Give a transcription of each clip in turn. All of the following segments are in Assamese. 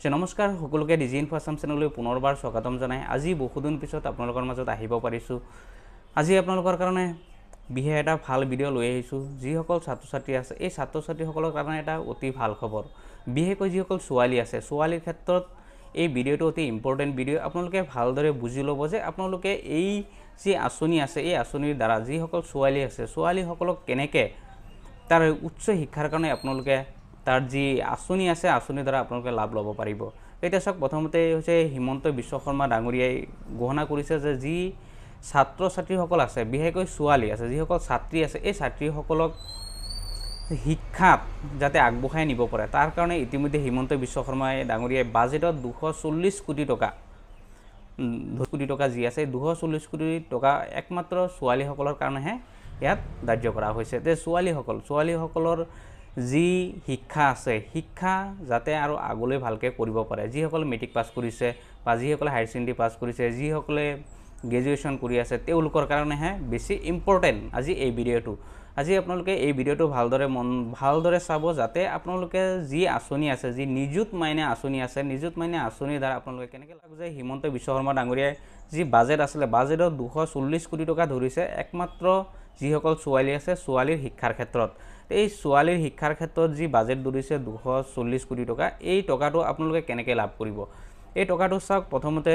নমস্কাৰ সকলোকে ডিজি ইনফো আসাম চেনেললৈ পুনৰবাৰ স্বাগতম জনাই আজি বহুদিন পিছত আপোনালোকৰ মাজত আহিব পাৰিছো আজি আপোনালোকৰ কাৰণে বিহে এটা ভাল ভিডিঅ' লৈ আহিছো যিসকল ছাত্ৰ ছাত্ৰী আছে এই ছাত্ৰ ছাত্ৰীসকলৰ কাৰণে এটা অতি ভাল খবৰ বিহেকৈ যিসকল ছোৱালী আছে ছোৱালীৰ ক্ষেত্ৰত এই ভিডিঅ'টো অতি ইম্পৰ্টেন্ট ভিডিঅ' আপোনালোকে ভালদৰে বুজি ল'ব যে আপোনালোকে এই যি আঁচনি আছে এই আঁচনিৰ দ্বাৰা যিসকল ছোৱালী আছে ছোৱালীসকলক কেনেকৈ তাৰ উচ্চ শিক্ষাৰ কাৰণে আপোনালোকে তাৰ যি আঁচনি আছে আঁচনিৰ দ্বাৰা আপোনালোকে লাভ ল'ব পাৰিব এতিয়া চাওক প্ৰথমতে হৈছে হিমন্ত বিশ্ব শৰ্মা ডাঙৰীয়াই ঘোষণা কৰিছে যে যি ছাত্ৰ ছাত্ৰীসকল আছে বিশেষকৈ ছোৱালী আছে যিসকল ছাত্ৰী আছে এই ছাত্ৰীসকলক শিক্ষাত যাতে আগবঢ়াই নিব পাৰে তাৰ কাৰণে ইতিমধ্যে হিমন্ত বিশ্ব শৰ্মাই ডাঙৰীয়াই বাজেটত 240 কোটি টকা যি আছে 240 কোটি টকা একমাত্ৰ ছোৱালীসকলৰ কাৰণেহে ইয়াত ধাৰ্য কৰা হৈছে যে ছোৱালীসকলৰ যি শিক্ষা আছে শিক্ষা যাতে আৰু আগলৈ ভালকে কৰিব পাৰে যিসকল মেট্ৰিক পাছ কৰিছে বা যিসকল হায়াৰ সেকেন্ডাৰী পাছ কৰিছে যিসকলে গ্ৰেজুৱেচন কৰি আছে তেওঁলোকৰ কাৰণেহে বেছি ইম্পৰ্টেন্ট আজি এই ভিডিঅ'টো আজি আপোনালোকে এই ভিডিঅ'টো ভালদৰে চাব যাতে আপোনালোকে যি আঁচনি আছে যি নিযুত মাইনে আঁচনি আছে নিযুত মাইনে আঁচনিৰ দ্বাৰা আপোনালোকে কেনেকৈ লাভ যে হিমন্ত বিশ্ব শৰ্মা ডাঙৰীয়াই যি বাজেট আছিলে বাজেটত 240 কোটি টকা ধৰিছে একমাত্ৰ যিসকল ছোৱালী আছে ছোৱালীৰ শিক্ষাৰ ক্ষেত্ৰত এই ছোৱালীৰ শিক্ষাৰ ক্ষেত্ৰত যি বাজেট ধৰিছে 240 কোটি টকা এই টকাটো আপোনালোকে কেনেকৈ লাভ কৰিব এই টকাটো চাওক প্ৰথমতে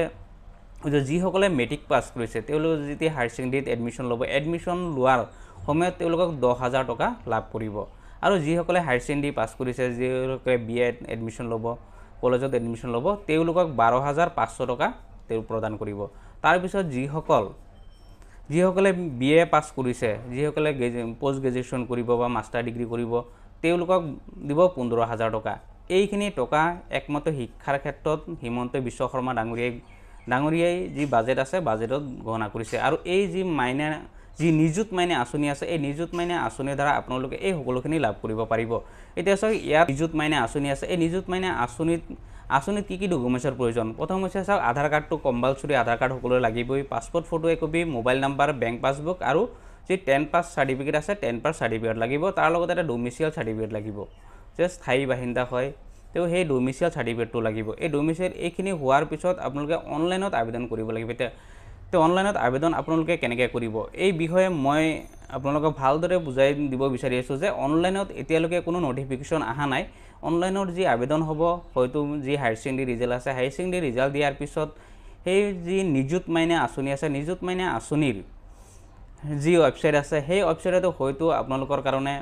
যিসকলে মেট্ৰিক পাছ কৰিছে তেওঁলোকে যেতিয়া হায়াৰ সেকেন্ডাৰীত এডমিশন লোৱাৰ সময়ত তেওঁলোকক 10000 টকা লাভ কৰিব আৰু যিসকলে হায়াৰ সেকেন্ডাৰী পাছ কৰিছে যিসকলে বিএড এডমিশন ল'ব কলেজত এডমিশন ল'ব তেওঁলোকক 12500 টকা তেওঁ প্ৰদান কৰিব তাৰ পিছত যিসকলে বিএ পাছ কৰিছে যিসকলে পোষ্ট গ্ৰেজুৱেচন কৰিব বা মাষ্টাৰ ডিগ্ৰী কৰিব তেওঁলোকক দিব 15000 টকা এইখিনি টকা একমাত্ৰ শিক্ষাৰ ক্ষেত্ৰত হিমন্ত বিশ্ব শৰ্মা ডাঙৰীয়াই যি বাজেট আছে বাজেটত ঘোষণা কৰিছে আৰু এই যি নিযুত মাইনে আঁচনি আছে এই নিযুত মাইনে আঁচনিৰ দ্বাৰা আপোনালোকে এই সকলোখিনি লাভ কৰিব পাৰিব এতিয়া চাওক ইয়াত নিযুত মাইনে আঁচনি আছে এই নিযুত মাইনে আঁচনিত কি ডকুমেন্টৰ প্ৰয়োজন প্ৰথম হৈছে চাওক আধাৰ কাৰ্ডটো কম্পালসৰি আধাৰ কাৰ্ড সকলোৰে লাগিবই পাছপোৰ্ট ফটো একপি মোবাইল নাম্বাৰ বেংক পাছবুক আৰু যি 10 পাছ সাৰ্টিফিকেট আছে 10 পাছ সাৰ্টিফিকেট লাগিব তাৰ লগত এটা ডোমিচিয়েল সাৰ্টিফিকেট লাগিব যে স্থায়ী বাসিন্দা হয় তেও সেই ডোমিচিয়েল সাৰ্টিফিকেটটো লাগিব এই ডোমিচিয়েল এইখিনি হোৱাৰ পিছত আপোনালোকে অনলাইনত আবেদন কৰিব লাগিব তো অনলাইনত আবেদন আপোনালোকে কেনেকৈ কৰিব এই বিষয়ে মই আপোনালোকক ভালদৰে বুজাই দিব বিচাৰি আছো যে অনলাইনত এতিয়ালৈকে কোনো নটিফিকেশন আহা নাই অনলাইনৰ যি আবেদন হ'ব হয়তো যি হায়াৰ সেকেন্ডাৰী ৰিজাল্ট আছে হায়াৰ সেকেন্ডাৰী ৰিজাল্ট দিয়াৰ পিছত সেই যি নিযুত মাইনে আঁচনি আছে নিযুত মাইনে আঁচনিৰ যি ওয়েবসাইট আছে সেই ওয়েবসাইটটো হয়তো আপোনালোকৰ কাৰণে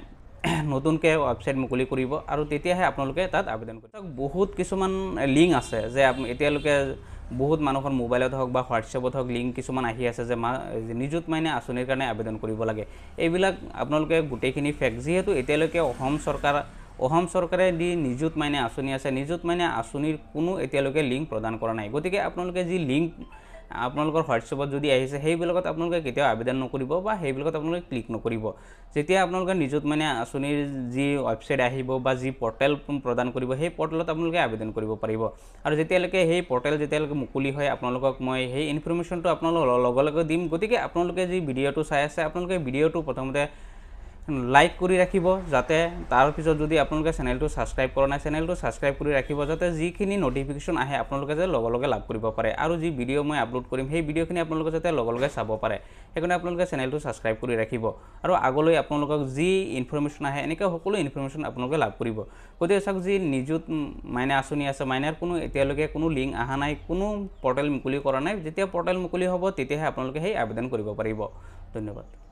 নতুনকৈ ওয়েবসাইট মুকলি কৰিব আৰু তেতিয়াহে আপোনালোকে তাত আবেদন কৰিব বহুত কিছুমান লিংক আছে যে এতিয়ালৈকে বহুত মানুহৰ মোবাইলত হওক বা হোৱাটছএপত হওক লিংক কিছুমান আহি আছে যে নিযুত মাইনে আঁচনিৰ কাৰণে আবেদন কৰিব লাগে এইবিলাক আপোনালোকে গোটেইখিনি ফেক যেহেতু এতিয়ালৈকে অসম চৰকাৰে দি নিযুত মাইনে আঁচনি আছে নিযুত মাইনে আঁচনিৰ কোনো এতিয়ালৈকে লিংক প্ৰদান কৰা নাই গতিকে আপোনালোকে যি লিংক আপোনালোকৰ হোৱাটছএপত যদি আহিছে সেইবিলাকত আপোনালোকে কেতিয়াও আবেদন নকৰিব বা সেইবিলাকত আপোনালোকে ক্লিক নকৰিব যেতিয়া আপোনালোকে নিযুত মাইনে আঁচনিৰ যি ওয়েবসাইট আহিব বা যি পৰ্টেল প্ৰদান কৰিব সেই পৰ্টেলত আপোনালোকে আবেদন কৰিব পাৰিব আৰু যেতিয়ালৈকে সেই পৰ্টেল মুকলি হয় আপোনালোকক মই সেই ইনফৰমেশনটো আপোনালোকৰ লগে দিম গতিকে আপোনালোকে যি ভিডিঅ'টো চাই আছে আপোনালোকে ভিডিঅ'টো প্ৰথমতে লাইক কৰি ৰাখিব যাতে তাৰ পিছত যদি আপোনালোকে চেনেলটো সাবস্ক্ৰাইব কৰা নাই চেনেলটো সাবস্ক্ৰাইব কৰি ৰাখিব যাতে যিখিনি নটিফিকেশন আহে আপোনালোকে যে লগে লাভ কৰিব পাৰে আৰু যি ভিডিঅ' মই আপলোড কৰিম সেই ভিডিঅ'খিনি আপোনালোকে যাতে লগে চাব পাৰে সেইকাৰণে আপোনালোকে চেনেলটো সাবস্ক্ৰাইব কৰি ৰাখিব আৰু আগলৈ আপোনালোকক যি ইনফৰমেশন আহে এনেকৈ সকলো ইনফৰমেশন আপোনালোকে লাভ কৰিব গতিকে চাওক যি নিযুত মাইনে আঁচনি আছে মাইনাৰ কোনো এতিয়ালৈকে কোনো লিংক আহা নাই কোনো পৰ্টেল মুকলি কৰা নাই যেতিয়া পৰ্টেল মুকলি হ'ব তেতিয়াহে আপোনালোকে সেই আবেদন কৰিব পাৰিব ধন্যবাদ